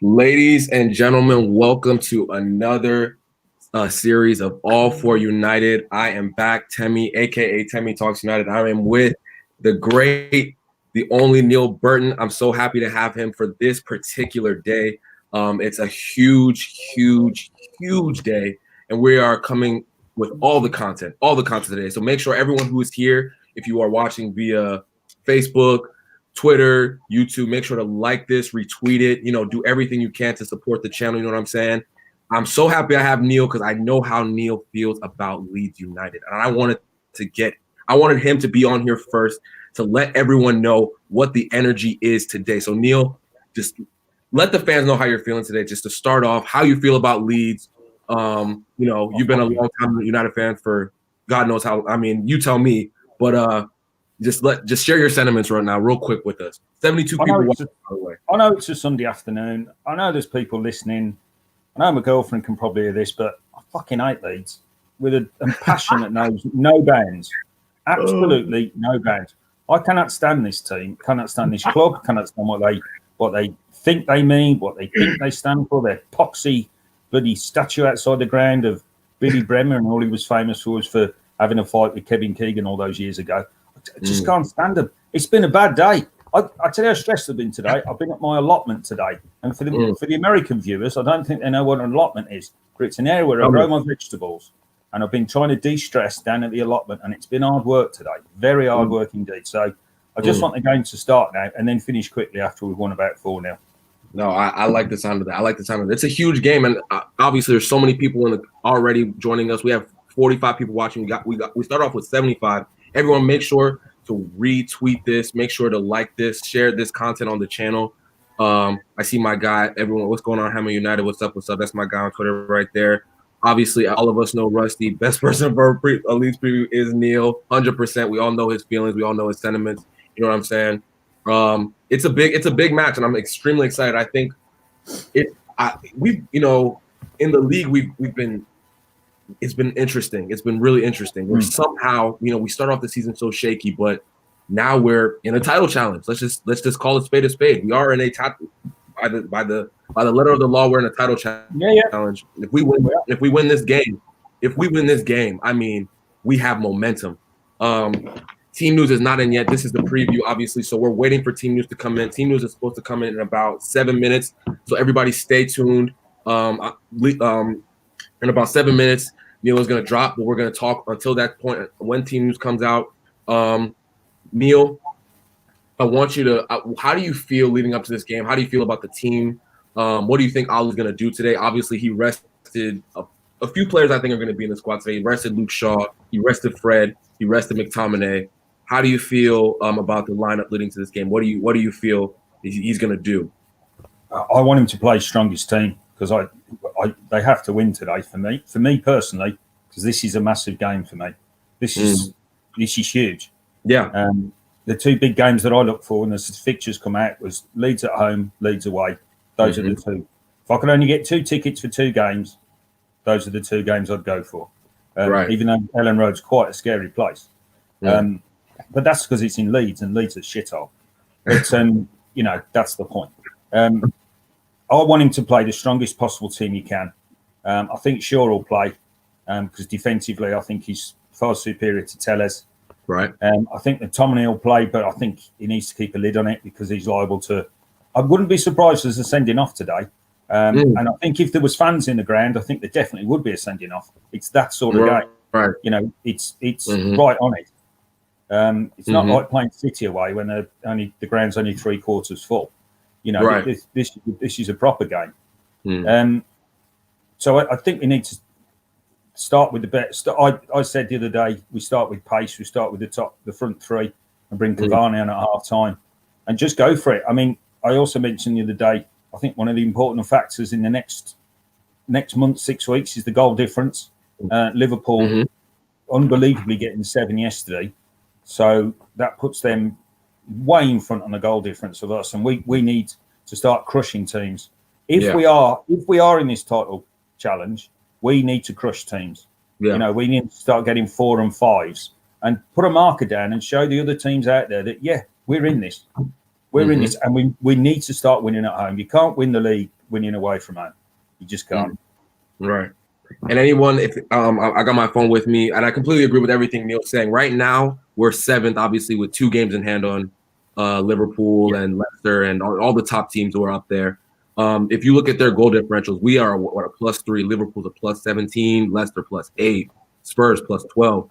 Ladies and gentlemen, welcome to another series of All For United. I am back, Temi, aka Temi Talks United. I am with the great, the only Neil Burton. I'm so happy to have him for this particular day. It's a huge day, and we are coming with all the content today. So make sure everyone who is here, if you are watching via Facebook, Twitter, YouTube, make sure to like this, retweet it, do everything you can to support the channel. You know what I'm saying? I'm so happy I have Neil because I know how Neil feels about Leeds United. And I wanted him to be on here first to let everyone know what the energy is today. So Neil, just let the fans know how you're feeling today. Just to start off, how you feel about Leeds. You've been a long time United fan for God knows how. I mean, you tell me, but just share your sentiments right now, real quick with us. 72 people watching, by the way. I know it's a Sunday afternoon. I know there's people listening. I know my girlfriend can probably hear this, but I fucking hate Leeds with a passion that knows no bounds. Absolutely no bounds. I cannot stand this team, cannot stand this club, cannot stand what they think they mean, what they think they stand for. Their poxy bloody statue outside the ground of Billy Bremer, and all he was famous for was for having a fight with Kevin Keegan all those years ago. I just can't stand them. It's been a bad day. I tell you how stressed I've been today. I've been at my allotment today. And for the American viewers, I don't think they know what an allotment is. But it's an area where I grow my vegetables. And I've been trying to de-stress down at the allotment. And it's been hard work today. Very hard work indeed. So I just want the game to start now and then finish quickly after we've won about 4-0. No, I like the sound of that. I like the sound of it. It's a huge game. And obviously there's so many people already joining us. We have 45 people watching. We start off with 75. Everyone make sure to retweet this, make sure to like this, share this content on the channel. I see my guy, everyone, what's going on, Hammer United, what's up? That's my guy on Twitter right there. Obviously, all of us know Rusty. Best person for a Leeds preview is Neil, 100%. We all know his feelings. We all know his sentiments. You know what I'm saying? It's a big match, and I'm extremely excited. I think in the league, it's been interesting. It's been really interesting. Where somehow, we start off the season so shaky, but now we're in a title challenge. Let's just call it spade a spade. We are in a title by the letter of the law. We're in a title challenge. If we win this game, I mean, we have momentum. Team news is not in yet. This is the preview, obviously. So we're waiting for team news to come in. Team news is supposed to come in about 7 minutes. So everybody stay tuned. In about 7 minutes, Neil is going to drop, but we're going to talk until that point when team news comes out. Neil, I want you to how do you feel leading up to this game? How do you feel about the team? What do you think Ali's going to do today? Obviously, he rested a few players I think are going to be in the squad today. He rested Luke Shaw. He rested Fred. He rested McTominay. How do you feel about the lineup leading to this game? What do you feel he's going to do? I want him to play strongest team because they have to win today for me personally, because this is a massive game for me. This is huge. Yeah. The two big games that I look for when the fixtures come out was Leeds at home, Leeds away. Those are the two. If I could only get 2 tickets for 2 games, those are the 2 games I'd go for. Right. Even though Ellen Road's quite a scary place. But that's because it's in Leeds, and Leeds is shithole. But that's the point. I want him to play the strongest possible team he can. I think Shaw will play because defensively, I think he's far superior to Telles. Right. I think that McTominay will play, but I think he needs to keep a lid on it because he's liable to. I wouldn't be surprised if there's a sending off today. And I think if there was fans in the ground, I think there definitely would be a sending off. It's that sort of game. Right. It's right on it. It's not like playing City away when the ground's only 3/4 full. Right. This is a proper game. So I think we need to start with the best. I said the other day we start with pace. We start with the front 3, and bring Cavani on at half time, and just go for it. I mean, I also mentioned the other day. I think one of the important factors in the next month, 6 weeks, is the goal difference. Liverpool unbelievably getting 7 yesterday, so that puts them way in front on the goal difference of us, and we need to start crushing teams. If we are in this title challenge, we need to crush teams. Yeah. We need to start getting 4 and 5s and put a marker down and show the other teams out there that we're in this. We're in this, and we need to start winning at home. You can't win the league winning away from home. You just can't. Right. And anyone, if I got my phone with me, and I completely agree with everything Neil's saying. Right now, we're 7th, obviously, with 2 games in hand on Liverpool and Leicester and all the top teams who are up there. If you look at their goal differentials, we are what, a +3. Liverpool's a +17. Leicester +8. Spurs +12.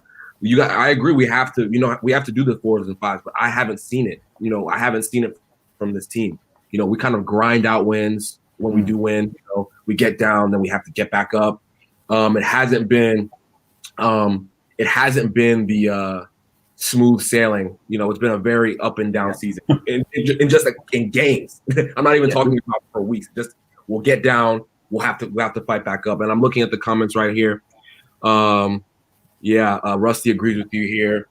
I agree. We have to, we have to do the 4s and 5s, but I haven't seen it. I haven't seen it from this team. We kind of grind out wins when we do win. We get down, then we have to get back up. It hasn't been the smooth sailing. It's been a very up and down season, in just like in games. I'm not even talking about for weeks. Just we'll get down. We'll have to fight back up. And I'm looking at the comments right here. Rusty agrees with you here.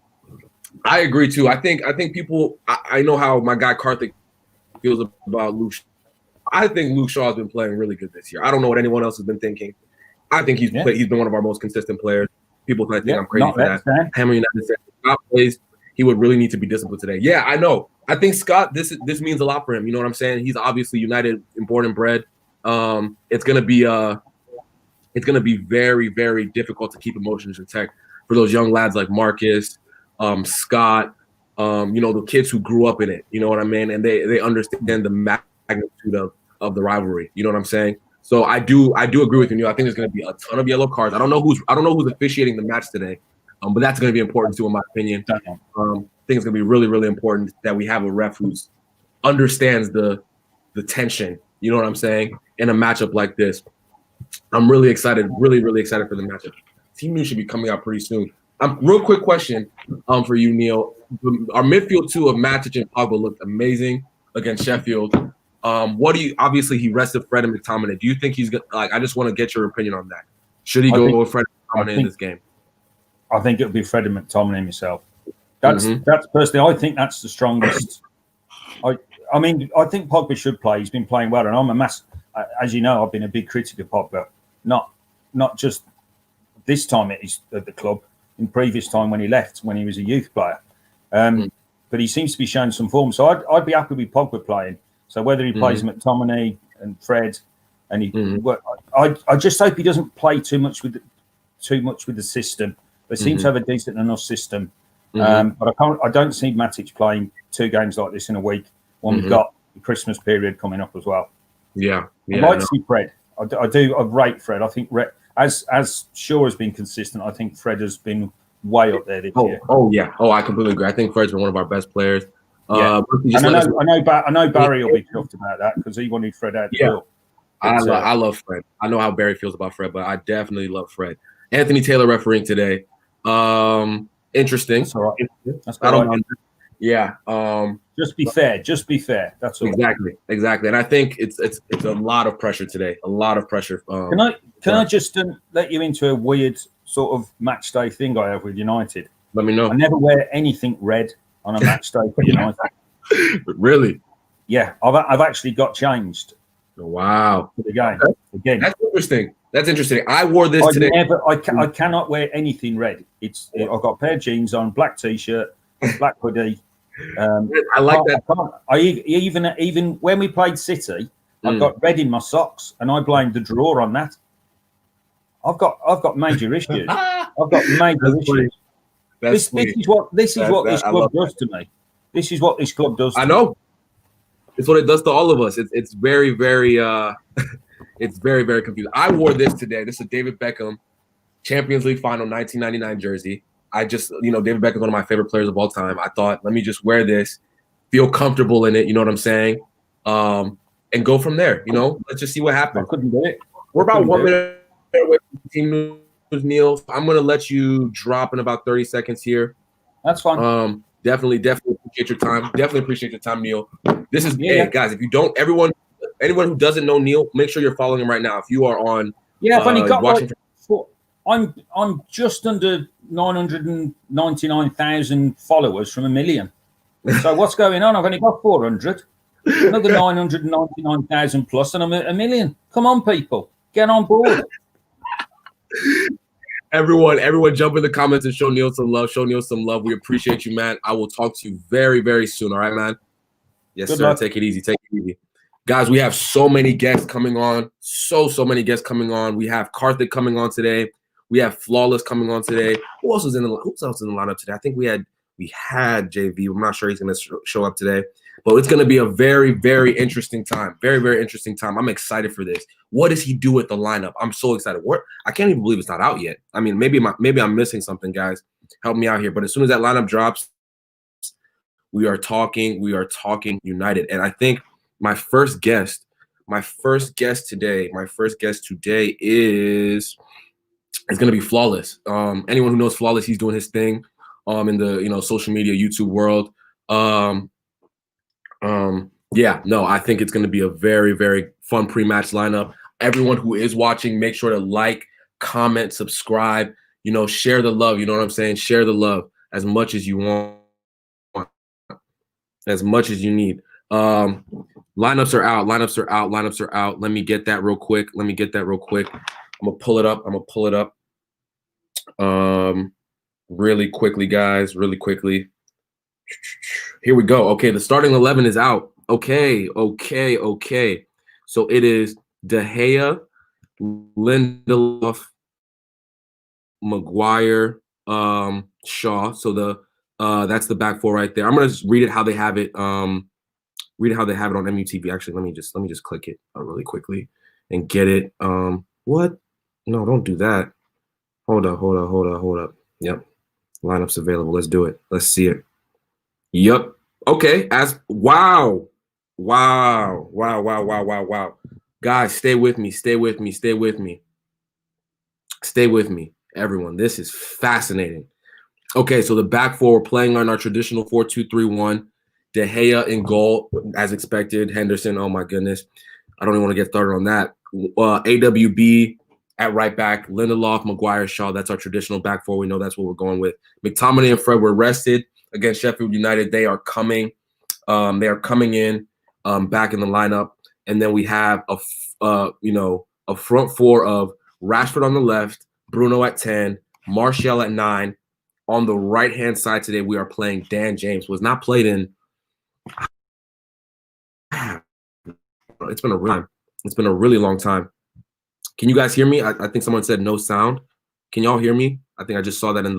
I agree too. I think people. I know how my guy Karthik feels about Luke. I think Luke Shaw has been playing really good this year. I don't know what anyone else has been thinking. I think he's been one of our most consistent players. People might think I'm crazy for that. Henry United said Scott plays. He would really need to be disciplined today. Yeah, I know. I think Scott. This means a lot for him. You know what I'm saying? He's obviously United, born and bred. It's gonna be very, very difficult to keep emotions in check for those young lads like Marcus, Scott. The kids who grew up in it. You know what I mean? And they understand the magnitude of the rivalry. You know what I'm saying? So I do agree with you. I think there's going to be a ton of yellow cards. I don't know who's officiating the match today, but that's going to be important too, in my opinion. I think it's going to be really, really important that we have a ref who understands the tension. You know what I'm saying? In a matchup like this, I'm really excited. Really, really excited for the matchup. Team news should be coming out pretty soon. Real quick question for you, Neil. Our midfield two of Matic and Pogba looked amazing against Sheffield. Obviously he rested Fred and McTominay. Do you think he's good? I just want to get your opinion on that. Should he go with Fred and McTominay in this game? I think it'll be Fred and McTominay myself. That's personally, I think that's the strongest. I think Pogba should play. He's been playing well, and I'm as you know, I've been a big critic of Pogba. Not just this time at the club, in previous time when he left, when he was a youth player. But he seems to be showing some form. So I'd be happy with Pogba playing. So whether he plays McTominay and Fred, and I just hope he doesn't play too much with the system. They seem to have a decent enough system, but I don't see Matic playing 2 games like this in a week when we've got the Christmas period coming up as well. Yeah, I'd like to see Fred. I do. I rate Fred. I think as Shaw has been consistent, I think Fred has been way up there this year. Oh yeah. Oh, I completely agree. I think Fred's been one of our best players. Yeah. And I know Barry will be chuffed about that because he wanted Fred out the door. I love Fred. I know how Barry feels about Fred, but I definitely love Fred. Anthony Taylor refereeing today. Interesting. That's all right. I don't mind. Yeah. Just be fair. Just be fair. That's all. Exactly. And I think it's a lot of pressure today. A lot of pressure. Can I just let you into a weird sort of match day thing I have with United? Let me know. I never wear anything red on a match day for United. Really? Yeah, I've actually got changed. Wow. For the game again. That's interesting. I wore this today. I cannot wear anything red. I've got a pair of jeans on, black t-shirt, black hoodie. I like that. Even when we played City, I've got red in my socks, and I blamed the draw on that. I've got major issues. I've got major issues. This is what this club does to me. This is what this club does. I know. It's what it does to all of us. It's very, very it's very, very confusing. I wore this today. This is a David Beckham Champions League Final 1999 jersey. David Beckham's one of my favorite players of all time. I thought, let me just wear this, feel comfortable in it. You know what I'm saying? And go from there. Let's just see what happens. I couldn't do it. We're about 1 minute away from team news, Neil. I'm going to let you drop in about 30 seconds here. That's fine. Definitely appreciate your time. Definitely appreciate your time, Neil. This is guys. If you don't, anyone who doesn't know Neil, make sure you're following him right now. If you are on, I've only got I'm just under 999,000 followers from 1 million. So what's going on? I've only got 400. Another 999,000 plus, and I'm at 1 million. Come on, people, get on board. Everyone jump in the comments and show Neil some love. We appreciate you, man. I will talk to you very, very soon. All right, man? Yes, Good sir. luck. Take it easy. Take it easy. Guys, we have so many guests coming on. So many guests coming on. We have Karthik coming on today. We have Flawless coming on today. Who else is in the lineup today? I think we had JV. I'm not sure he's going to show up today. But it's going to be a very, very interesting time. Very, very interesting time. I'm excited for this. What does he do with the lineup? I'm so excited. I can't even believe it's not out yet. I mean, maybe I'm missing something, guys. Help me out here. But as soon as that lineup drops, we are talking United. And I think my first guest today is going to be Flawless. Anyone who knows Flawless, he's doing his thing in the social media YouTube world. I think it's going to be a very, very fun pre-match lineup. Everyone who is watching, make sure to like, comment, subscribe, share the love. You know what I'm saying? Share the love as much as you want, as much as you need. Lineups are out. Let me get that real quick. I'm going to pull it up. Really quickly, guys, really quickly. Here we go. Okay, the starting 11 is out. Okay. So it is De Gea, Lindelof, Maguire, Shaw. So that's the back four right there. I'm gonna just read it how they have it. Read it how they have it on MUTV. Actually, let me just click it really quickly and get it. What? No, don't do that. Hold up. Yep. Lineups available. Let's do it. Let's see it. Yep. Okay. Wow. Guys, stay with me. Everyone, this is fascinating. Okay, so the back four, we're playing on our traditional 4-2-3-1. De Gea in goal, as expected. Henderson, oh my goodness. I don't even want to get started on that. AWB at right back. Lindelof, Maguire, Shaw. That's our traditional back four. We know that's what we're going with. McTominay and Fred were rested against Sheffield United. They are coming. They are coming in back in the lineup. And then we have a front four of Rashford on the left, Bruno at 10, Martial at 9. On the right-hand side today, we are playing Dan James. Was not played in. It's been a really long time. Can you guys hear me? I think someone said no sound. Can y'all hear me? I think I just saw that in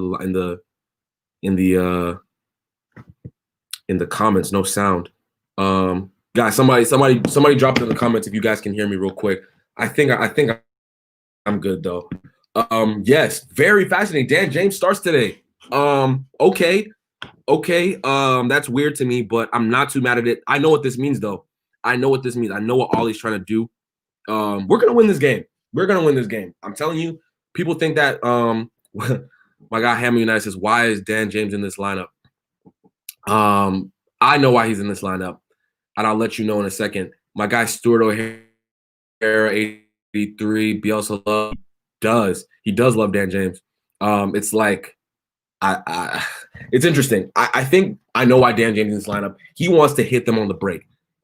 the comments. No sound. Guys, somebody drop it in the comments if you guys can hear me real quick. I think I'm good though. Yes, very fascinating. Dan James starts today. Okay. That's weird to me, but I'm not too mad at it. I know what this means though. I know what Ollie's trying to do. We're gonna win this game. I'm telling you, people think that my guy Hammer United says, why is Dan James in this lineup? I know why he's in this lineup, and I'll let you know in a second. My guy Stuart O'Hara, 83, Bielsa he does love Dan James. It's like it's interesting. I think I know why Dan James is in this lineup. He wants to hit them on the break.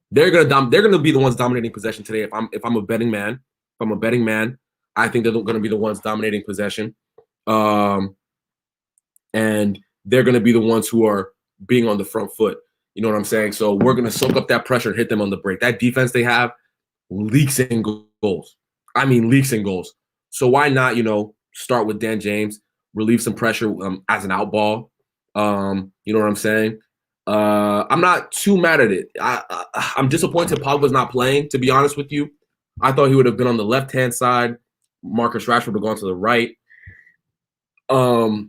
They're gonna be the ones dominating possession today. If I'm a betting man, I think they're gonna be the ones dominating possession. And they're gonna be the ones who are being on the front foot. You know what I'm saying? So we're gonna soak up that pressure and hit them on the break. That defense they have leaks in goals. I mean, leaks in goals. So why not, start with Dan James, relieve some pressure as an out ball. You know what I'm saying? I'm not too mad at it. I'm disappointed Pogba's not playing, to be honest with you. I thought he would have been on the left-hand side. Marcus Rashford would have gone to the right. But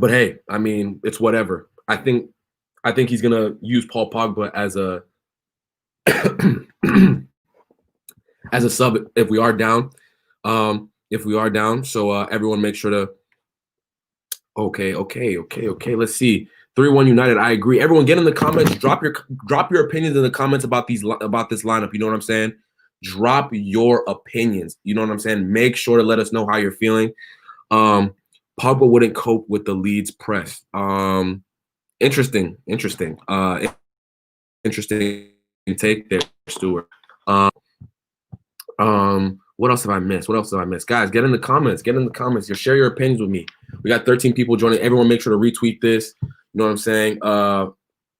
hey, I mean, it's whatever. I think he's gonna use Paul Pogba as a as a sub if we are down. So everyone make sure to. Okay. Let's see. 3-1 United. I agree. Everyone, get in the comments. Drop your opinions in the comments about this lineup. You know what I'm saying? Drop your opinions. You know what I'm saying? Make sure to let us know how you're feeling. Pogba wouldn't cope with the Leeds press. Interesting. Interesting take there, Stuart. What else have I missed? Guys, get in the comments. You share your opinions with me. We got 13 people joining. Everyone make sure to retweet this. You know what I'm saying?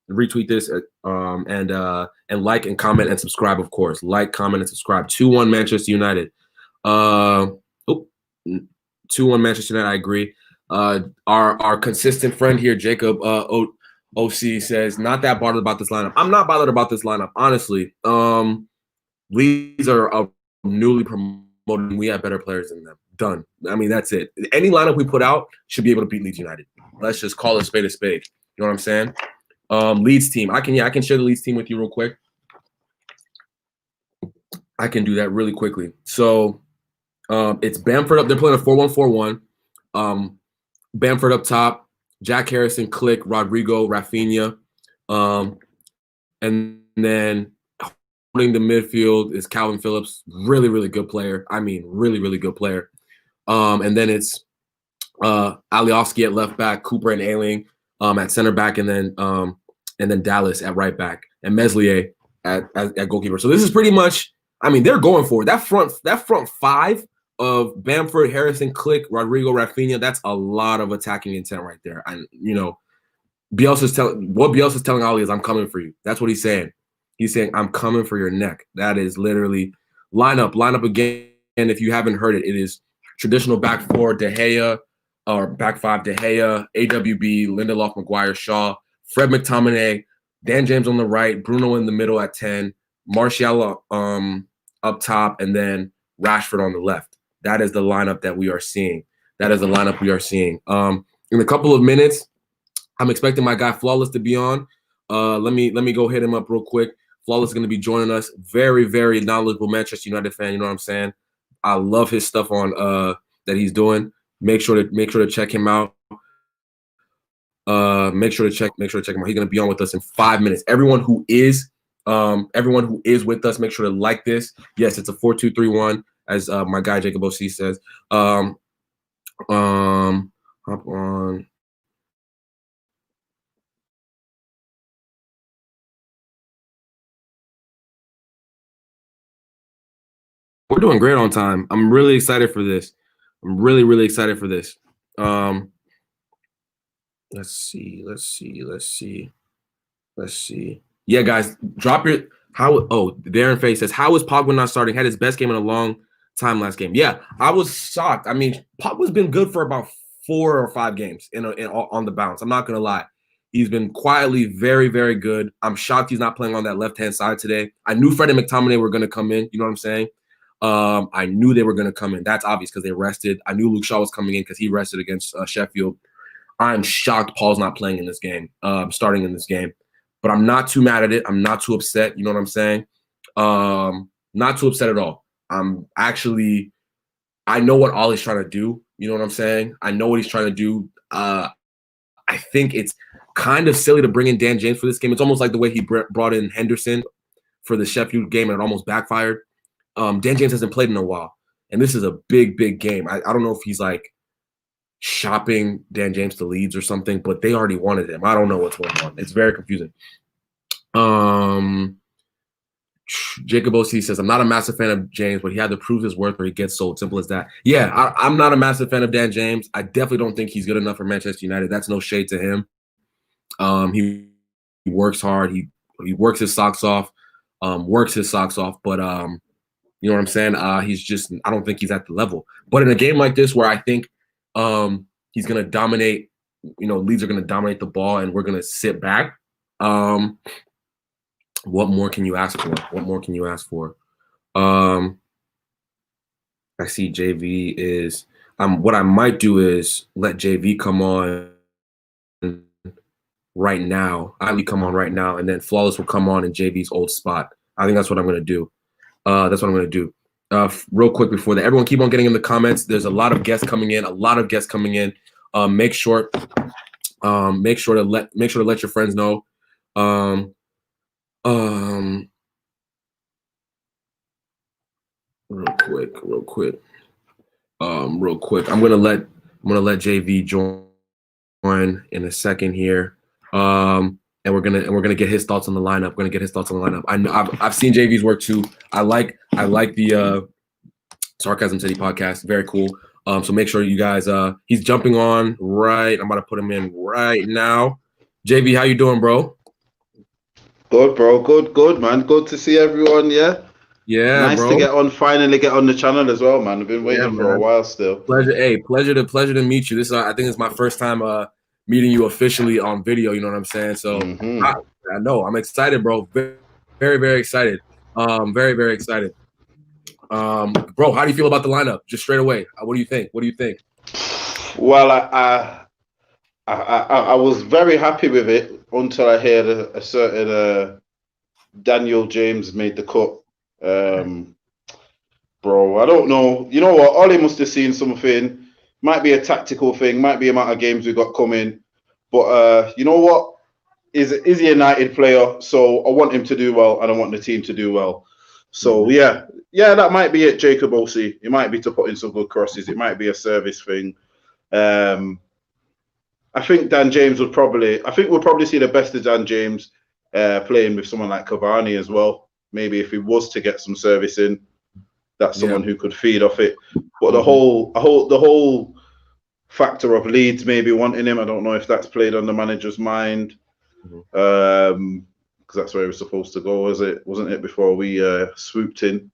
retweet this, and like and comment and subscribe, of course. Like, comment, and subscribe. 2-1 Manchester United. 2-1 Manchester United, I agree. Our consistent friend here, Jacob OC, says, not that bothered about this lineup. I'm not bothered about this lineup, honestly. Leeds are newly promoted. We have better players than them. Done. I mean, that's it. Any lineup we put out should be able to beat Leeds United. Let's just call a spade a spade. You know what I'm saying? Leeds team. I can share the Leeds team with you real quick. I can do that really quickly. So it's Bamford up. They're playing a 4-1-4-1. Bamford up top, Jack Harrison, Click, Rodrigo, Rafinha. And then holding the midfield is Calvin Phillips. Really, really good player. I mean, really, really good player. And then it's Alioski at left back, Cooper and Ailing at center back, and then Dallas at right back, and Meslier at goalkeeper. So this is pretty much, I mean, they're going for it. That front five of Bamford, Harrison, Click, Rodrigo, Rafinha, that's a lot of attacking intent right there. And Bielsa's telling Ali is, I'm coming for you. That's what he's saying. He's saying, I'm coming for your neck. That is literally line up again. And if you haven't heard it, it is traditional back four, De Gea, or back five, De Gea, AWB, Lindelof, Maguire, Shaw, Fred McTominay, Dan James on the right, Bruno in the middle at 10, Martial up top, and then Rashford on the left. That is the lineup that we are seeing. In a couple of minutes, I'm expecting my guy Flawless to be on. Let me go hit him up real quick. Flawless is going to be joining us. Very, very knowledgeable Manchester United fan. You know what I'm saying? I love his stuff on that he's doing. Make sure to check him out. Make sure to check him out. He's going to be on with us in 5 minutes. Everyone who is with us, make sure to like this. Yes, it's a 4-2-3-1, as my guy Jacob OC says. Hop on. We're doing great on time. I'm really excited for this. I'm really, really excited for this. Let's see. Yeah, guys, drop your Darren Faye says, how is Pogba not starting? Had his best game in a long time last game. Yeah, I was shocked. I mean, Pogba's been good for about 4 or 5 games on the bounce. I'm not gonna lie. He's been quietly very, very good. I'm shocked he's not playing on that left-hand side today. I knew Fred and McTominay were gonna come in. You know what I'm saying? I knew they were going to come in. That's obvious because they rested. I knew Luke Shaw was coming in because he rested against Sheffield. I'm shocked Paul's not playing in this game, starting in this game. But I'm not too mad at it. I'm not too upset. You know what I'm saying? Not too upset at all. I know what Ollie's trying to do. You know what I'm saying? I know what he's trying to do. I think it's kind of silly to bring in Dan James for this game. It's almost like the way he brought in Henderson for the Sheffield game and it almost backfired. Dan James hasn't played in a while, and this is a big, big game. I don't know if he's like shopping Dan James to Leeds or something, but they already wanted him. I don't know what's going on. It's very confusing. Jacob OC says, I'm not a massive fan of James, but he had to prove his worth or he gets sold. Simple as that. Yeah, I'm not a massive fan of Dan James. I definitely don't think he's good enough for Manchester United. That's no shade to him. He works hard. He works his socks off. But you know what I'm saying? I don't think he's at the level. But in a game like this where I think he's going to dominate, Leeds are going to dominate the ball and we're going to sit back. What more can you ask for? I see JV is what I might do is let JV come on right now. Ali come on right now, and then Flawless will come on in JV's old spot. I think that's what I'm going to do. Real quick before that, everyone keep on getting in the comments. There's a lot of guests coming in. Make sure to let your friends know. Real quick. I'm gonna let JV join in a second here. And we're gonna get his thoughts on the lineup. I know I've seen JV's work too. I like the Sarcasm City podcast. Very cool. So make sure you guys. He's jumping on right. I'm about to put him in right now. JV, how you doing, bro? Good, bro. Good, man. Good to see everyone. Yeah. Yeah, Nice bro. to finally get on the channel as well, man. I've been waiting for a while still. Pleasure. Hey, pleasure to meet you. This I think it's my first time meeting you officially on video. You know what I'm saying? So I know I'm excited, bro. Very, very excited. Very, very excited. Bro, how do you feel about the lineup? Just straight away. What do you think? What do you think? Well, I was very happy with it until I heard a certain Daniel James made the cut. Bro, I don't know. You know what? Ollie must have seen something. Might be a tactical thing. Might be amount of games we got coming. But you know what? Is a United player, so I want him to do well, and I want the team to do well. So yeah, that might be it, Jacob Osei. It might be to put in some good crosses. It might be a service thing. I think Dan James would probably. I think we'll probably see the best of Dan James playing with someone like Cavani as well. Maybe if he was to get some service in, that's someone who could feed off it. But the whole factor of Leeds maybe wanting him, I don't know if that's played on the manager's mind. Because that's where he was supposed to go, wasn't it? Before we swooped in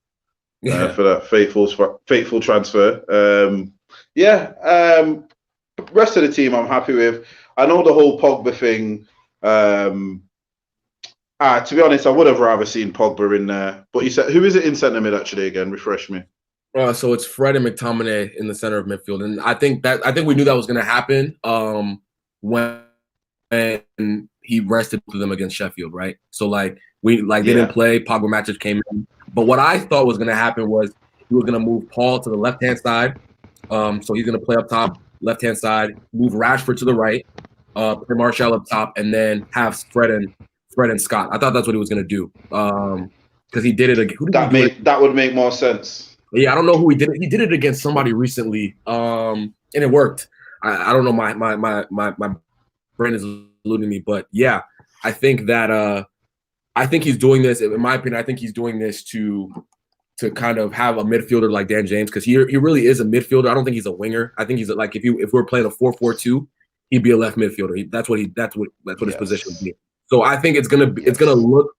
for that fateful transfer. Rest of the team I'm happy with. I know the whole Pogba thing. To be honest, I would have rather seen Pogba in there. But you said, who is it in centre mid actually again? Refresh me. So it's Fred and McTominay in the center of midfield, and I think we knew that was going to happen when he rested them against Sheffield, right? So they didn't play. Pogba matches came in, but what I thought was going to happen was he was going to move Paul to the left hand side. So he's going to play up top, left hand side, move Rashford to the right, put Martial up top, and then have Fred and Scott. I thought that's what he was going to do because he did it again. That would make more sense. Yeah, I don't know who he did it. He did it against somebody recently, and it worked. I don't know. My brain is eluding me, but yeah, I think that I think he's doing this. In my opinion, I think he's doing this to kind of have a midfielder like Dan James, because he really is a midfielder. I don't think he's a winger. I think he's like if we're playing a 4-4-2, he'd be a left midfielder. That's what his position would be. So I think it's gonna look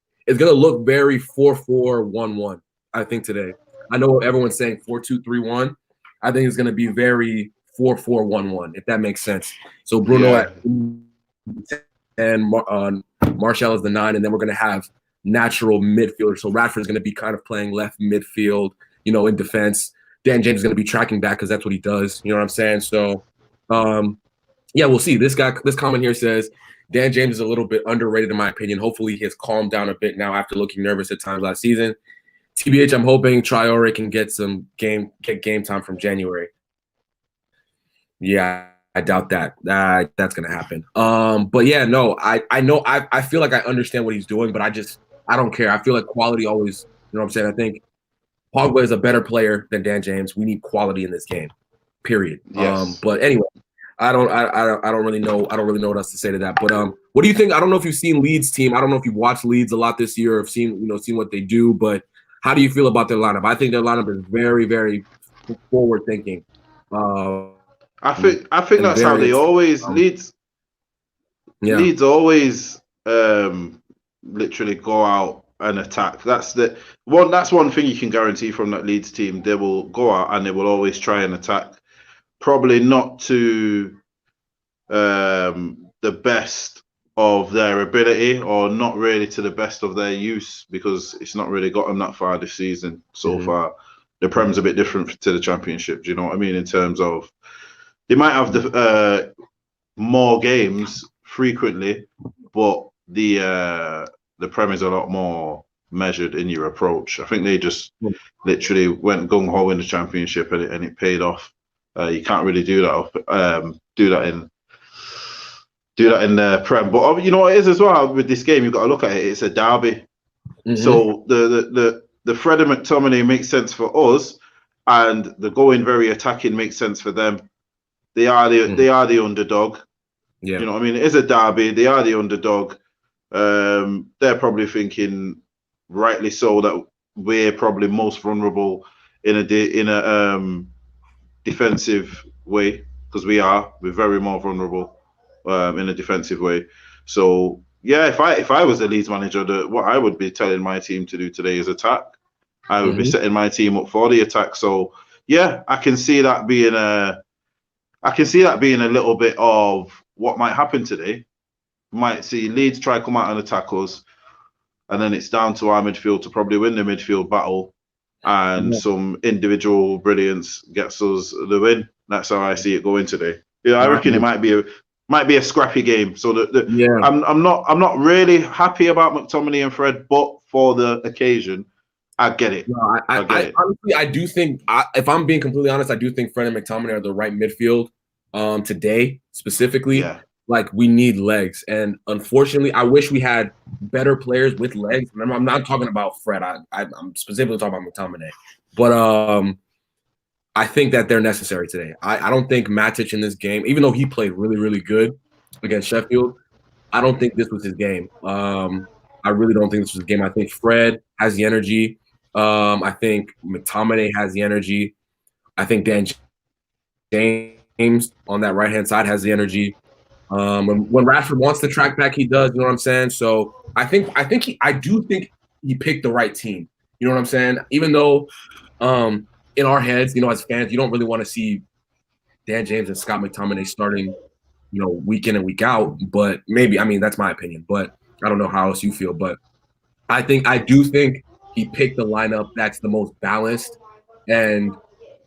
very 4-4-1-1. I think today. I know everyone's saying 4-2-3-1. I think it's going to be very 4-4-1-1, if that makes sense. So Bruno at 10, Martial is the 9, and then we're going to have natural midfielders. So Rashford's going to be kind of playing left midfield, in defense. Dan James is going to be tracking back because that's what he does. You know what I'm saying? So, we'll see. This comment here says Dan James is a little bit underrated in my opinion. Hopefully he has calmed down a bit now after looking nervous at times last season. TBH, I'm hoping Traore can get game time from January. Yeah, I doubt that. That's gonna happen. But yeah, no, I know I feel like I understand what he's doing, but I don't care. I feel like quality always, you know what I'm saying? I think Pogba is a better player than Dan James. We need quality in this game. Period. Yes. But anyway, I don't really know what else to say to that. But what do you think? I don't know if you've seen Leeds team. I don't know if you've watched Leeds a lot this year or seen what they do, but how do you feel about their lineup? I think their lineup is very, very forward thinking. I think that's how they always Leeds always literally go out and attack. That's one thing you can guarantee from that Leeds team. They will go out and they will always try and attack. Probably not to the best of their ability, or not really to the best of their use, because it's not really got them that far this season so far. The Prem's a bit different to the Championship. Do you know what I mean? In terms of they might have the more games frequently, but the Prem is a lot more measured in your approach. I think they just literally went gung ho in the Championship and it paid off. You can't really do that in the Prem. But you know what it is as well with this game, you've got to look at it. It's a derby. So the Fred and McTominay makes sense for us, and the going very attacking makes sense for them. They are the underdog. Yeah. You know what I mean? It is a derby. They are the underdog. They're probably thinking, rightly so, that we're probably most vulnerable in a defensive way, because we're very more vulnerable in a defensive way. So yeah, if I was the Leeds manager, what I would be telling my team to do today is attack. I would be setting my team up for the attack. So yeah, I can see that being a little bit of what might happen today. Might see Leeds try come out and attack us, and then it's down to our midfield to probably win the midfield battle, and some individual brilliance gets us the win. That's how I see it going today. Yeah, I reckon it might be a scrappy game. So I'm not really happy about McTominay and Fred, but for the occasion, I get it. No, I get it. Honestly, I do think, if I'm being completely honest, I do think Fred and McTominay are the right midfield today specifically. Yeah. Like, we need legs, and unfortunately, I wish we had better players with legs. Remember, I'm not talking about Fred. I'm specifically talking about McTominay, but I think that they're necessary today. I don't think Matic in this game, even though he played really, really good against Sheffield, I don't think this was his game. I really don't think this was his game. I think Fred has the energy. I think McTominay has the energy. I think Dan James on that right-hand side has the energy. When Rashford wants to track back, he does. You know what I'm saying? So I do think he picked the right team. You know what I'm saying? Even though in our heads, you know, as fans, you don't really want to see Dan James and Scott McTominay starting, you know, week in and week out. But maybe, I mean, that's my opinion. But I don't know how else you feel. But I do think he picked the lineup that's the most balanced. And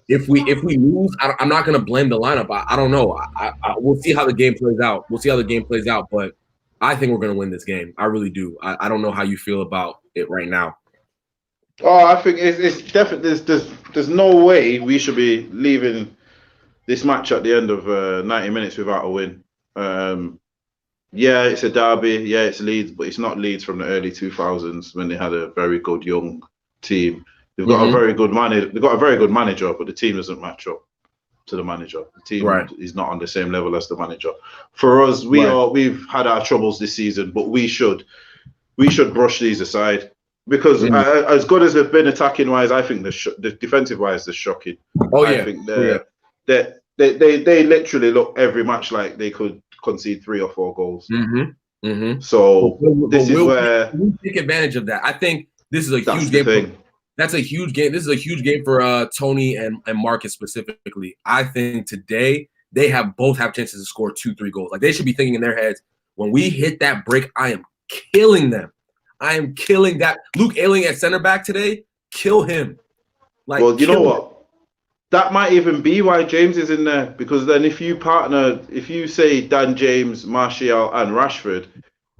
if we lose, I'm not going to blame the lineup. I don't know. We'll see how the game plays out. But I think we're going to win this game. I really do. I don't know how you feel about it right now. Oh, I think it's definitely there's no way we should be leaving this match at the end of 90 minutes without a win. Yeah, it's a derby. Yeah, it's Leeds, but it's not Leeds from the early 2000s when they had a very good young team. They've got a very good manager. They've got a very good manager, but the team doesn't match up to the manager. The team is not on the same level as the manager. For us, we've had our troubles this season, but we should brush these aside because as good as they've been attacking wise, I think the defensive wise they're shocking. I think they literally look every match like they could concede 3 or 4 goals. So this is where we take advantage of that. I think this is a huge game. That's a huge game. This is a huge game for Tony and Marcus specifically. I think today they both have chances to score 2-3 goals. Like, they should be thinking in their heads, when we hit that break, I am killing them. I am killing that. Luke Ayling at center back today, kill him. Like, well, you know what? That might even be why James is in there, because then if you say Dan James, Martial, and Rashford,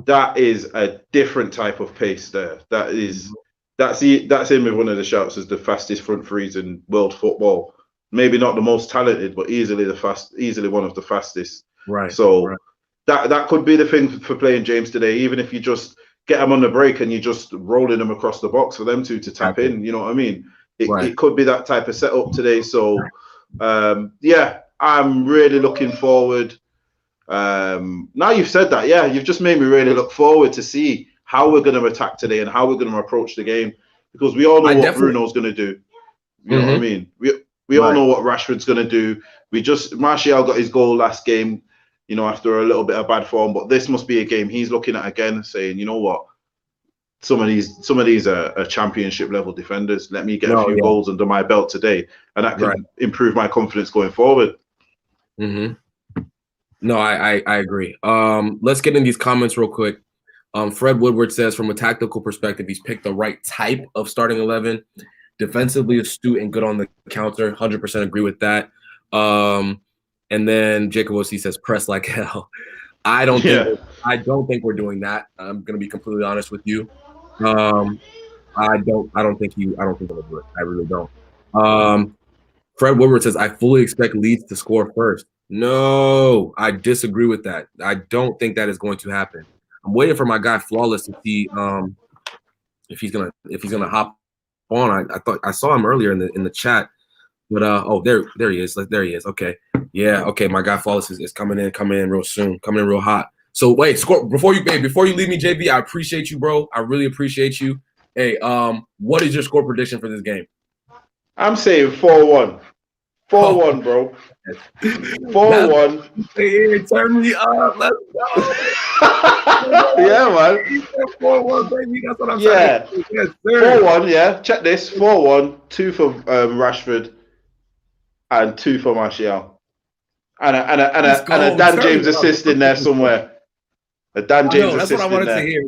that is a different type of pace there. That's him with one of the shouts as the fastest front threes in world football. Maybe not the most talented, but easily one of the fastest. Right. So that could be the thing for playing James today. Even if you just get them on the break and you're just rolling them across the box for them to tap in. You know what I mean? It could be that type of setup today. So yeah, I'm really looking forward. Now you've said that, yeah, you've just made me really look forward to see how we're going to attack today and how we're going to approach the game, because we all know what Bruno's going to do. You know what I mean? We all know what Rashford's going to do. Martial got his goal last game, you know, after a little bit of bad form, but this must be a game he's looking at again, saying, you know what, some of these are championship level defenders. Let me get a few goals under my belt today, and that can improve my confidence going forward. No, I agree. Let's get in these comments real quick. Fred Woodward says, from a tactical perspective, he's picked the right type of starting 11. Defensively astute and good on the counter. 100% agree with that. And then Jacob O.C. says, press like hell. I don't think we're doing that. I'm gonna be completely honest with you. I don't think we'll do it. I really don't. Fred Woodward says, I fully expect Leeds to score first. No, I disagree with that. I don't think that is going to happen. I'm waiting for my guy Flawless to see if he's gonna hop on. I thought I saw him earlier in the chat, but there he is. There he is. Okay, yeah, okay. My guy Flawless is coming in real soon, coming in real hot. So wait, score before you leave me, JB. I appreciate you, bro. I really appreciate you. Hey, what is your score prediction for this game? I'm saying 4-1. 4-1, bro. 4-1. Hey, turn me up. Let's go. Yeah, man. 4-1, baby. That's what I'm Yeah. saying. Yes, sir. 4-1, yeah. Check this. 4-1, 2 for Rashford and 2 for Martial. And a Dan James assist in there somewhere. A Dan James assist. That's what I wanted to hear.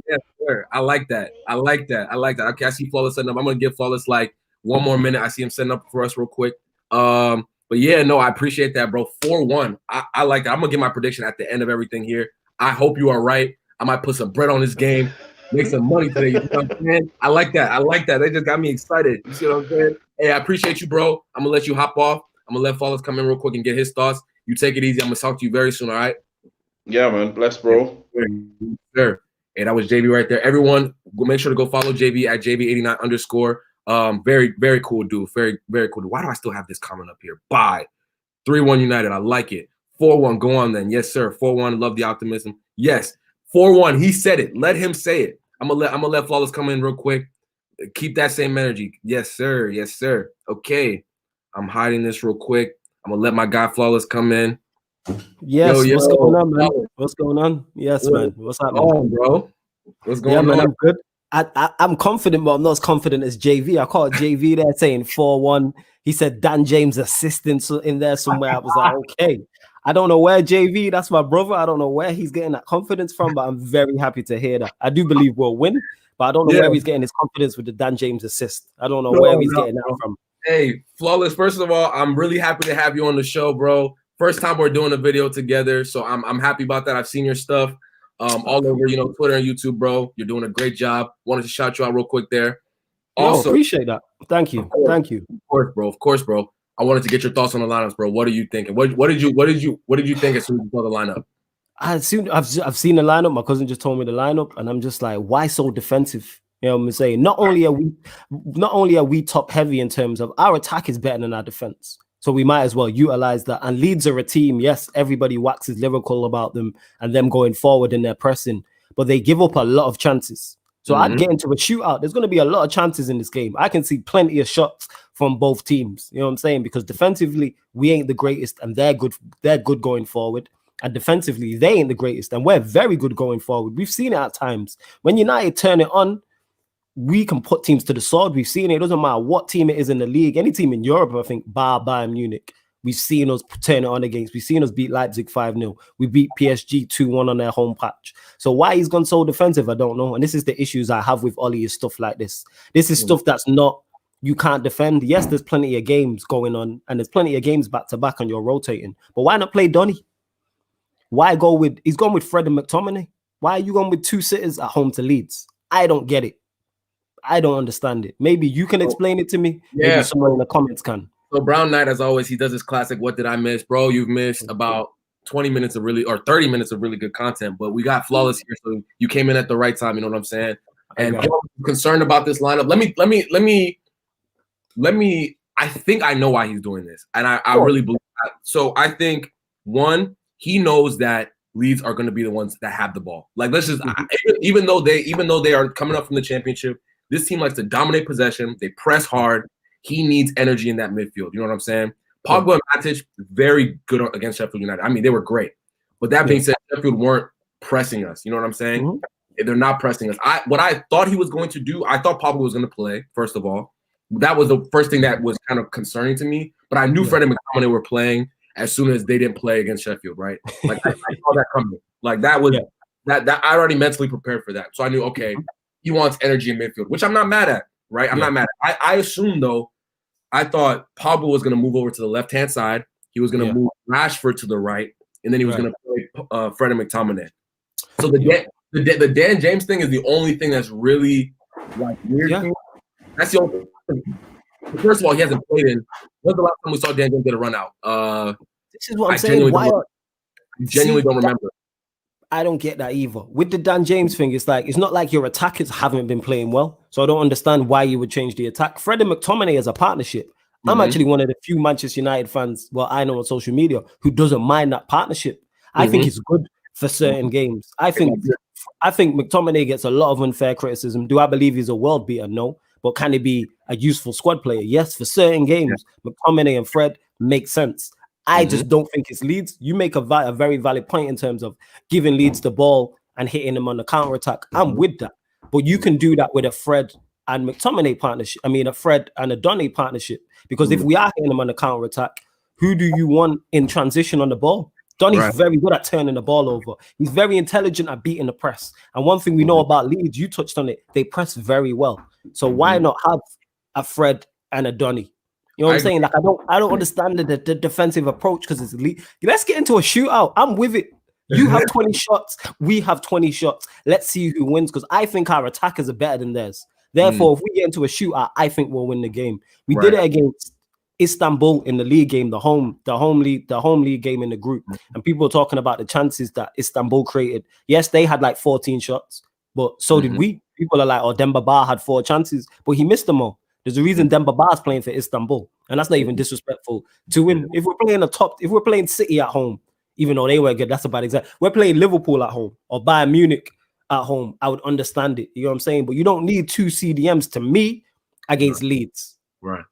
Yes, sir. I like that. Okay, I see Flawless setting up. I'm gonna give Flawless like one more minute. I see him setting up for us real quick. But yeah, no, I appreciate that, bro. 4-1. I like that. I'm gonna give my prediction at the end of everything here. I hope you are right. I might put some bread on this game, make some money today. You know what I'm saying? I like that. They just got me excited. You see what I'm saying? Hey, I appreciate you, bro. I'm gonna let you hop off. I'm gonna let Flawless come in real quick and get his thoughts. You take it easy. I'm gonna talk to you very soon. All right? Yeah, man. Bless, bro. Sure. Hey, that was JB right there. Everyone, make sure to go follow JB at JB89_. Very, very cool dude. Very, very cool dude. Why do I still have this comment up here? Bye. 3-1 United. I like it. 4-1. Go on then. Yes, sir. 4-1. Love the optimism. Yes. 4-1. He said it. Let him say it. I'm gonna let Flawless come in real quick. Keep that same energy. Yes, sir. Yes, sir. Okay. I'm hiding this real quick. I'm gonna let my guy Flawless come in. Yes, what's going on, man? What's going on? Yes, man. What's happening? Oh, bro. What's going on? Man, I'm good. I'm confident, but I'm not as confident as JV. I caught JV there saying 4-1. He said Dan James assistant in there somewhere. I was like, okay. I don't know where JV, that's my brother. I don't know where he's getting that confidence from, but I'm very happy to hear that. I do believe we'll win, but I don't know where he's getting his confidence with the Dan James assist. I don't know where he's getting that from. Hey, Flawless, first of all, I'm really happy to have you on the show, bro. First time we're doing a video together, so I'm happy about that. I've seen your stuff all over, Twitter and YouTube, bro. You're doing a great job. Wanted to shout you out real quick there. Also, appreciate that. Thank you. Thank you. Of course, bro. I wanted to get your thoughts on the lineups, bro. What are you thinking? What did you think as soon as you saw the lineup? I've seen the lineup. My cousin just told me the lineup, and I'm just like, why so defensive? You know what I'm saying? Not only are we top heavy in terms of our attack is better than our defense. So we might as well utilize that. And Leeds are a team. Yes, everybody waxes lyrical about them and them going forward in their pressing, but they give up a lot of chances. So I'd get into a shootout. There's going to be a lot of chances in this game. I can see plenty of shots from both teams. You know what I'm saying? Because defensively, we ain't the greatest and they're good. They're good going forward. And defensively, they ain't the greatest and we're very good going forward. We've seen it at times. When United turn it on, we can put teams to the sword. We've seen it. It doesn't matter what team it is in the league. Any team in Europe, I think, bar Bayern Munich, we've seen us turn it on against. We've seen us beat Leipzig 5-0. We beat PSG 2-1 on their home patch. So why he's gone so defensive, I don't know. And this is the issues I have with Ollie is stuff like this. This is stuff that's not, you can't defend. Yes, there's plenty of games going on and there's plenty of games back to back and you're rotating. But why not play Donny? Why go with, he's gone with Fred and McTominay. Why are you going with two sitters at home to Leeds? I don't get it. I don't understand it. Maybe you can explain it to me. Yeah. Maybe someone in the comments can. So Brown Knight, as always, he does his classic, what did I miss? Bro, you've missed about 20 minutes of really, or 30 minutes of really good content, but we got Flawless here, so you came in at the right time, you know what I'm saying? And I'm concerned about this lineup. Let me, I think I know why he's doing this. And I really believe that. So I think, one, he knows that Leeds are going to be the ones that have the ball. Like, let's just, even though they are coming up from the championship, this team likes to dominate possession. They press hard. He needs energy in that midfield. You know what I'm saying? Pogba and Matic, very good against Sheffield United. I mean, they were great. But that being said, Sheffield weren't pressing us. You know what I'm saying? They're not pressing us. What I thought he was going to do, I thought Pogba was going to play, first of all. That was the first thing that was kind of concerning to me. But I knew Fred and McTominay were playing as soon as they didn't play against Sheffield, right? Like, I saw that coming. Like, that was that I already mentally prepared for that. So I knew, okay, he wants energy in midfield, which I'm not mad at, right? I'm not mad at. I assumed, though, I thought Pogba was going to move over to the left-hand side. He was going to move Rashford to the right, and then he was going to play Fred and McTominay. So the Dan James thing is the only thing that's really like weird. Yeah. That's the only thing. First of all, he hasn't played in. When's the last time we saw Dan James get a run out? This is what I'm saying. I genuinely don't remember. I don't get that either. With the Dan James thing, it's like, it's not like your attackers haven't been playing well. So I don't understand why you would change the attack. Fred and McTominay as a partnership. I'm actually one of the few Manchester United fans, well, I know on social media, who doesn't mind that partnership. I think it's good for certain games. I think McTominay gets a lot of unfair criticism. Do I believe he's a world beater? No. But can he be a useful squad player? Yes, for certain games. McTominay and Fred make sense. I just don't think it's Leeds. You make a very valid point in terms of giving Leeds the ball and hitting them on the counter attack. I'm with that, but you can do that with a Fred and McTominay partnership. I mean, a Fred and a Donny partnership. Because if we are hitting them on the counter attack, who do you want in transition on the ball? Donny's very good at turning the ball over. He's very intelligent at beating the press. And one thing we know about Leeds, you touched on it, they press very well. So why not have a Fred and a Donny? You know what I'm saying? Like I don't understand the defensive approach because it's elite. Let's get into a shootout. I'm with it. You have 20 shots. We have 20 shots. Let's see who wins because I think our attackers are better than theirs. Therefore, if we get into a shootout, I think we'll win the game. We did it against Istanbul in the league game, the home league game in the group, and people were talking about the chances that Istanbul created. Yes, they had like 14 shots, but so did we. People are like, oh, Demba Ba had 4 chances, but he missed them all. There's a reason Demba Ba is playing for Istanbul, and that's not even disrespectful to win. If we're playing City at home, even though they were good, that's a bad example. We're playing Liverpool at home or Bayern Munich at home, I would understand it. You know what I'm saying? But you don't need 2 CDMs to me against Leeds. Right.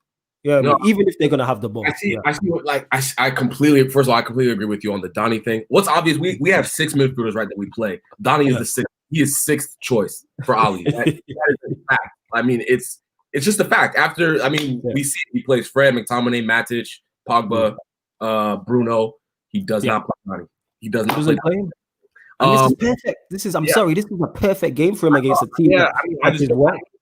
Yeah, no, even if they're gonna have the ball. I completely. First of all, I completely agree with you on the Donny thing. What's obvious, we have 6 midfielders right that we play. Donny is the 6th. He is 6th choice for Ali. That is a fact. I mean, it's just a fact. After we see he plays Fred, McTominay, Matic, Pogba, Bruno. He does not play Donny. He does not play him. This is perfect. This is a perfect game for him against a team. Yeah,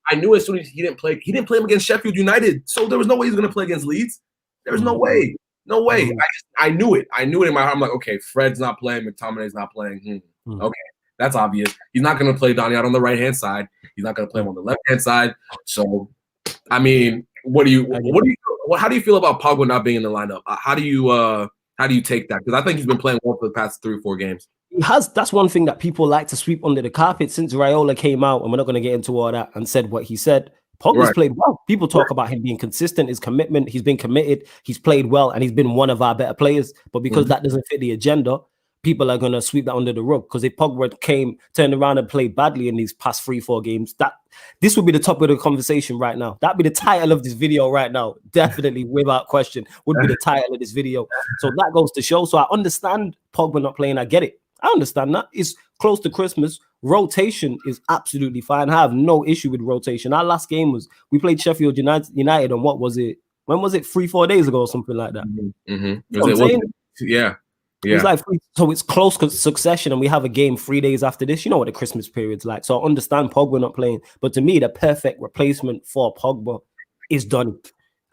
I knew as soon as he didn't play him against Sheffield United. So there was no way he was going to play against Leeds. There was no way. No way. I knew it. I knew it in my heart. I'm like, okay, Fred's not playing. McTominay's not playing. Okay, that's obvious. He's not going to play Donny out on the right-hand side. He's not going to play him on the left-hand side. So, I mean, how do you feel about Pogba not being in the lineup? How do you take that? Because I think he's been playing well for the past 3 or 4 games. He has. That's one thing that people like to sweep under the carpet since Raiola came out, and we're not going to get into all that and said what he said. Pogba's played well. People talk about him being consistent, his commitment. He's been committed. He's played well, and he's been one of our better players. But because that doesn't fit the agenda, people are going to sweep that under the rug. Because if Pogba turned around and played badly in these past 3-4 games, this would be the top of the conversation right now. That'd be the title of this video right now. Definitely, without question, would be the title of this video. So that goes to show. So I understand Pogba not playing. I get it. I understand that. It's close to Christmas. Rotation is absolutely fine. I have no issue with rotation. Our last game we played Sheffield United on what was it? When was it? 3-4 days ago or something like that. It's like so it's close succession, and we have a game 3 days after this. You know what the Christmas period's like. So I understand Pogba not playing, but to me, the perfect replacement for Pogba is Donny.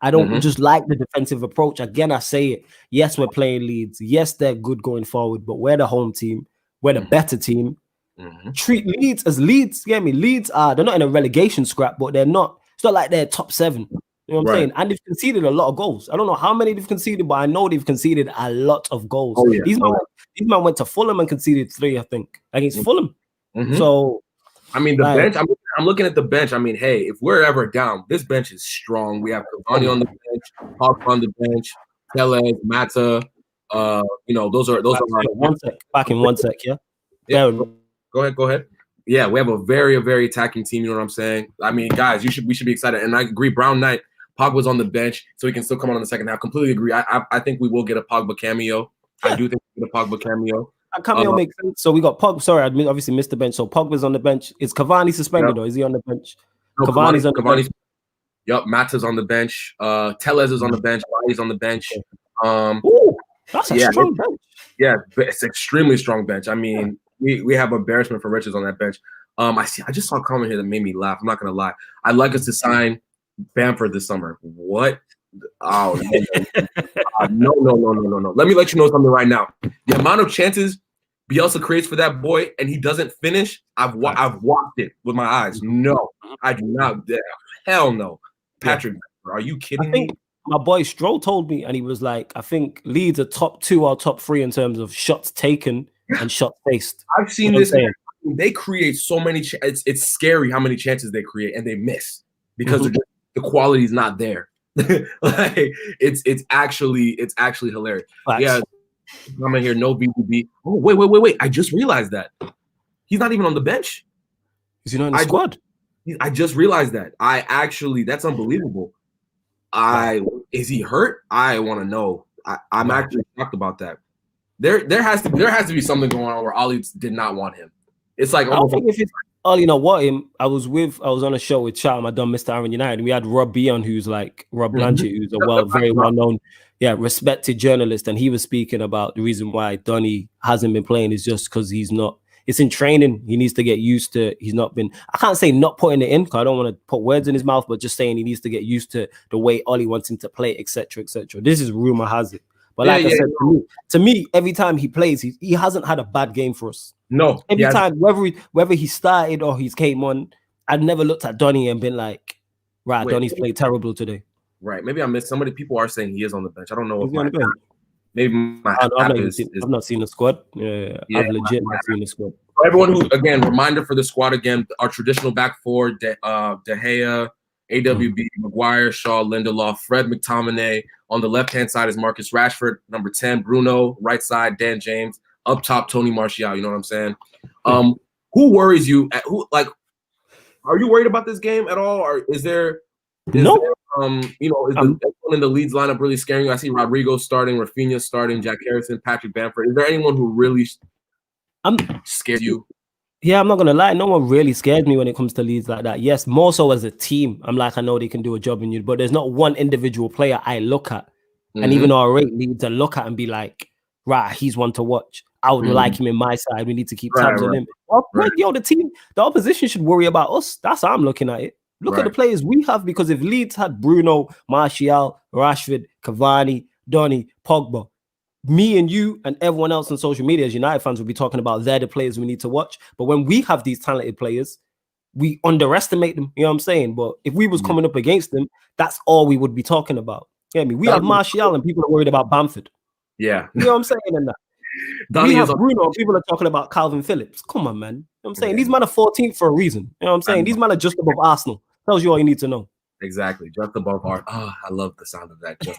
I don't just like the defensive approach. Again, I say it. Yes, we're playing Leeds. Yes, they're good going forward, but we're the home team. We're the better team. Treat Leeds as Leeds. You get me? Leeds they're not in a relegation scrap, but they're not. It's not like they're top 7. You know what I'm saying? And they've conceded a lot of goals. I don't know how many they've conceded, but I know they've conceded a lot of goals. Oh, yeah. These men went to Fulham and conceded 3, I think, against Fulham. So, I mean, the bench. I'm looking at the bench. I mean, hey, if we're ever down, this bench is strong. We have Cavani on the bench, Pogba on the bench, Telles, Mata. Those are one sec. Back in 1 sec, yeah. Go ahead. Yeah, we have a very attacking team. You know what I'm saying? I mean, guys, we should be excited. And I agree. Brown Knight, Pogba's on the bench, so he can still come on in the second half. Completely agree. I think we will get a Pogba cameo. I do think we'll get a Pogba cameo. A cameo makes sense. So we got Pogba. Sorry, I obviously missed the bench. So Pogba's on the bench. Is Cavani suspended or is he on the bench? No, Cavani's on the bench. Yep, Mata's on the bench. Telles is on the bench. Wali's on the bench. That's a strong bench. Yeah, it's an extremely strong bench. I mean, we have embarrassment for riches on that bench. I just saw a comment here that made me laugh. I'm not gonna lie. I'd like us to sign Bamford this summer. What? Oh no. Let me let you know something right now. The amount of chances Bielsa creates for that boy and he doesn't finish, I've watched it with my eyes. No, I do not. Hell no. Patrick, are you kidding me? My boy Stroll told me, and he was like, I think Leeds are top 2 or top 3 in terms of shots taken and shots faced. I've seen this. They create so many. It's scary how many chances they create and they miss because the quality is not there. Like it's actually hilarious. Facts. Yeah, I'm in here. No BBB. Oh wait! I just realized that he's not even on the bench. Is he not in the squad? I just realized that. That's unbelievable. Is he hurt? I want to know. I'm actually shocked about that. There has to be something going on where Ollie did not want him. It's like I don't think if it's Ollie not want him. I was on a show with Charm. I done Mr. Aaron United. And we had Rob Bion, who's like Rob Blanchett, who's a very well known, respected journalist, and he was speaking about the reason why Donny hasn't been playing is just because he's not. It's in training. He needs to get used to. He's not been. I can't say not putting it in because I don't want to put words in his mouth, but just saying he needs to get used to the way Ollie wants him to play, etc., etc. This is rumor has it. But like I said, to me, every time he plays, he hasn't had a bad game for us. No. Every time, whether he started or he came on, I've never looked at Donny and been like, right, Donny's played terrible today. Right. Maybe I missed somebody. People are saying he is on the bench. I don't know if maybe I've not seen the squad. I've legit not seen the squad. For everyone who, again, reminder for the squad again, our traditional back four, De Gea, AWB, Maguire, Shaw, Lindelof, Fred McTominay. On the left-hand side is Marcus Rashford, number 10, Bruno, right side, Dan James, up top, Tony Martial. You know what I'm saying? Who worries you? Are you worried about this game at all? Or is there no? Is anyone in the Leeds lineup really scaring you? I see Rodrigo starting, Rafinha starting, Jack Harrison, Patrick Bamford. Is there anyone who really scares you? Yeah, I'm not gonna lie. No one really scares me when it comes to Leeds like that. Yes, more so as a team. I'm like, I know they can do a job in you, but there's not one individual player I look at, and even though I rate Leeds, I look at and be like, right, he's one to watch. I would like him in my side. We need to keep tabs on him. The team, the opposition should worry about us. That's how I'm looking at it. Look at the players we have, because if Leeds had Bruno, Martial, Rashford, Cavani, Donny, Pogba, me and you and everyone else on social media as United fans will be talking about they're the players we need to watch. But when we have these talented players, we underestimate them. You know what I'm saying? But if we was coming up against them, that's all we would be talking about. You know what I mean? We have Martial and people are worried about Bamford. Yeah. You know what I'm saying? And that. We have Bruno and people are talking about Calvin Phillips. Come on, man. You know what I'm saying? These men are 14th for a reson. You know what I'm saying? These men are just above Arsenal. Tells you all you need to know. Exactly. Just above our. Oh, I love the sound of that. That's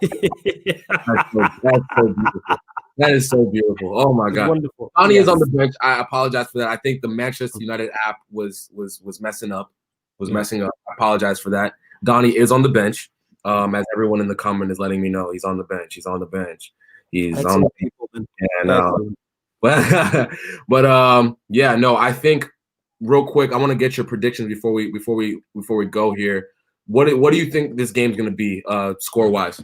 so beautiful. That is so beautiful. Oh my God. Wonderful. Donny is on the bench. I apologize for that. I think the Manchester United app was messing up. Messing up. I apologize for that. Donny is on the bench. As everyone in the comment is letting me know, he's on the bench. He's on the bench. He's on the people. I think real quick, I want to get your predictions before we go here. What do you think this game's going to be score wise?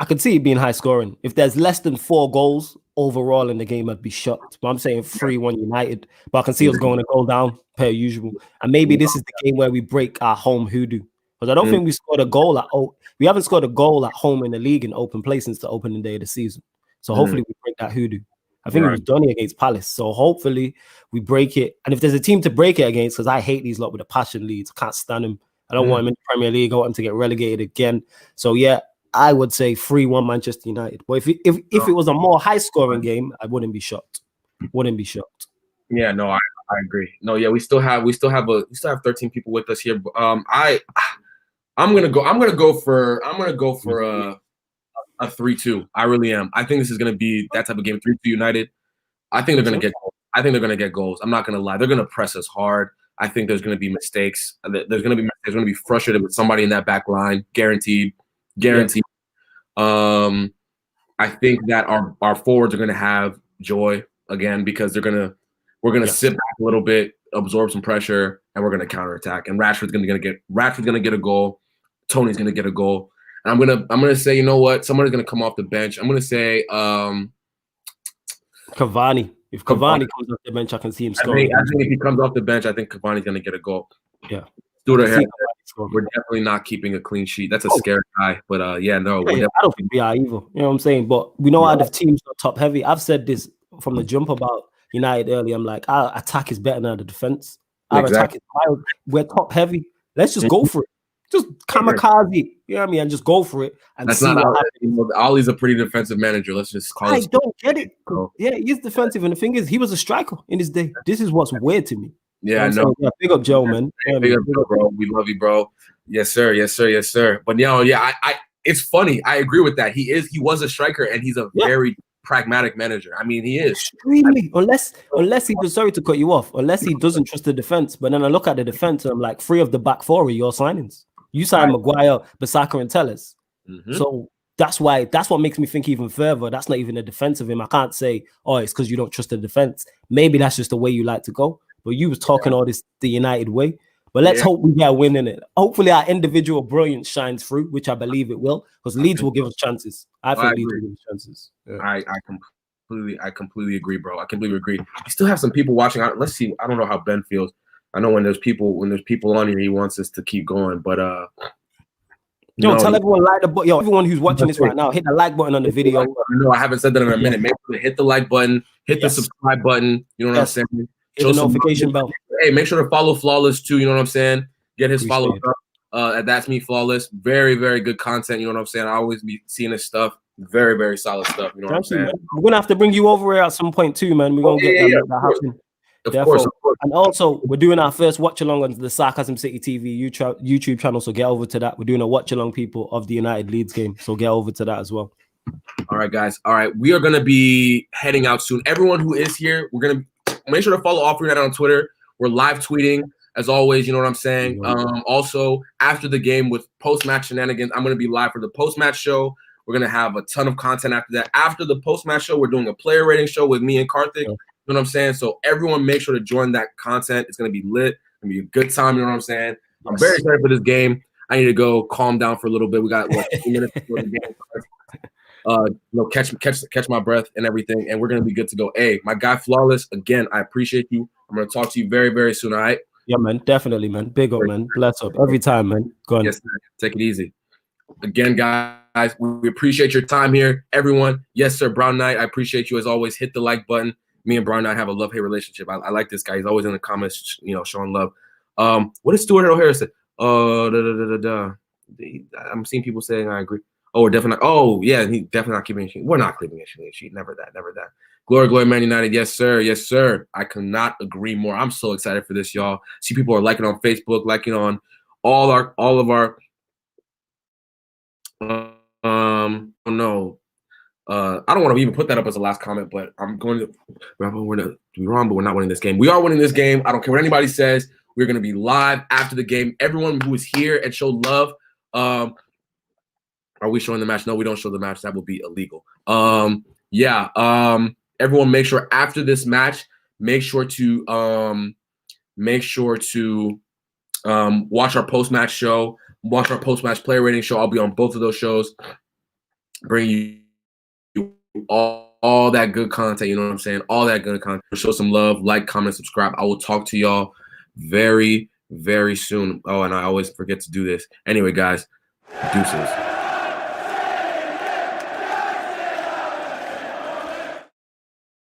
I could see it being high scoring. If there's less than 4 goals overall in the game, I'd be shocked. But I'm saying 3-1 United. But I can see us going a goal down per usual. And maybe this is the game where we break our home hoodoo. Because I don't think we scored a goal we haven't scored a goal at home in the league in open play since the opening day of the season. So hopefully we break that hoodoo. I think it was Donny against Palace. So hopefully we break it. And if there's a team to break it against, because I hate these lot with a passion Leeds. I can't stand them. I don't want him in the Premier League. I want him to get relegated again. So yeah, I would say 3-1 Manchester United. But if it was a more high scoring game, I wouldn't be shocked. Yeah, no, I agree. No, yeah, we still have 13 people with us here. I'm gonna go for a 3-2. I really am. I think this is gonna be that type of game. 3-2 United. I think they're gonna get goals. I'm not gonna lie. They're gonna press us hard. I think there's gonna be mistakes. There's gonna be frustrated with somebody in that back line. Guaranteed. Yeah. I think that our forwards are gonna have joy again because we're gonna sit back a little bit, absorb some pressure, and we're gonna counterattack. And Rashford's gonna get a goal. Tony's gonna get a goal. And I'm gonna say, you know what? Somebody's gonna come off the bench. I'm gonna say Cavani. If Cavani comes off the bench, I can see him scoring. I think if he comes off the bench, I think Cavani's gonna get a goal. Yeah. We're definitely not keeping a clean sheet. That's a scary guy. But I don't think we are either. You know what I'm saying? But we know how the teams are top heavy. I've said this from the jump about United earlier. I'm like, our attack is better than the defense. Our attack is wild. We're top heavy. Let's just go for it. Just kamikaze, you know what I mean, and just go for it. And that's see not what happens. Ollie's a pretty defensive manager. Let's just call it. I don't get it. Yeah, he's defensive, and the thing is, he was a striker in his day. This is what's weird to me. Yeah, I know. Yeah, big up Joe, man. Big up, bro. We love you, bro. Yes, sir. But I it's funny. I agree with that. He was a striker, and he's a very pragmatic manager. I mean, he is extremely. Unless he was sorry to cut you off. Unless he doesn't trust the defense. But then I look at the defense, and I'm like, 3 of the back 4 are your signings. You signed Maguire, Bissaka, and Telles. So that's what makes me think even further. That's not even a defense of him. I can't say, oh, it's because you don't trust the defense. Maybe that's just the way you like to go. But you was talking all this the United way. But let's hope we get a win in it. Hopefully our individual brilliance shines through, which I believe it will, because Leeds will give us chances. I think Leeds will give us chances. Yeah. I completely agree, bro. I completely agree. We still have some people watching. Let's see. I don't know how Ben feels. I know when there's people on here, he wants us to keep going. But tell everyone like the button. Yo, everyone who's watching this right now, hit the like button on the video. No, I haven't said that in a minute. Make sure to hit the like button, hit the subscribe button. You know what I'm saying? Hit the notification bell. Hey, make sure to follow Flawless too. You know what I'm saying? Get his follow up. That's me, Flawless. Very, very good content. You know what I'm saying? I always be seeing his stuff. Very, very solid stuff. You know what I'm saying? We're gonna have to bring you over here at some point too, man. We're gonna get that happen. Of course. And also, we're doing our first watch along on the Sarcasm City TV YouTube channel. So get over to that. We're doing a watch along, people, of the United Leeds game. So get over to that as well. All right, guys. All right, we are gonna be heading out soon. Everyone who is here, we're gonna make sure to follow All For United on Twitter. We're live tweeting as always. You know what I'm saying? Also, after the game with post-match shenanigans, I'm gonna be live for the post-match show. We're gonna have a ton of content after that. After the post-match show, we're doing a player rating show with me and Karthik. You know what I'm saying? So everyone make sure to join that content. It's going to be lit. It's going to be a good time. You know what I'm saying? I'm very excited for this game. I need to go calm down for a little bit. We got 2 minutes before the game. Catch my breath and everything. And we're going to be good to go. Hey, my guy Flawless, again, I appreciate you. I'm going to talk to you very, very soon. All right? Yeah, man. Definitely, man. Big up, man. Bless up. Every time, man. Go on. Yes, sir. Take it easy. Again, guys, we appreciate your time here. Everyone, yes, sir, Brown Knight, I appreciate you as always. Hit the like button. Me and Brown Knight have a love-hate relationship. I like this guy. He's always in the comments, showing love. What did Stuart O'Hara say? I'm seeing people saying I agree. Oh, we're definitely not. Oh, yeah, he definitely not keeping a sheet. We're not keeping a sheet. Never that. Glory, Man United. Yes, sir. Yes, sir. I cannot agree more. I'm so excited for this, y'all. See people are liking on Facebook, liking on all of our I don't want to even put that up as a last comment, but I'm going to be wrong, but we're not winning this game. We are winning this game. I don't care what anybody says. We're going to be live after the game. Everyone who is here and showed love. Are we showing the match? No, we don't show the match. That would be illegal. Everyone make sure after this match, make sure to watch our post-match show, watch our post-match player rating show. I'll be on both of those shows. Bring you all that good content, you know what I'm saying? All that good content. Show some love, like, comment, subscribe. I will talk to y'all very, very soon. Oh, and I always forget to do this. Anyway, guys, deuces.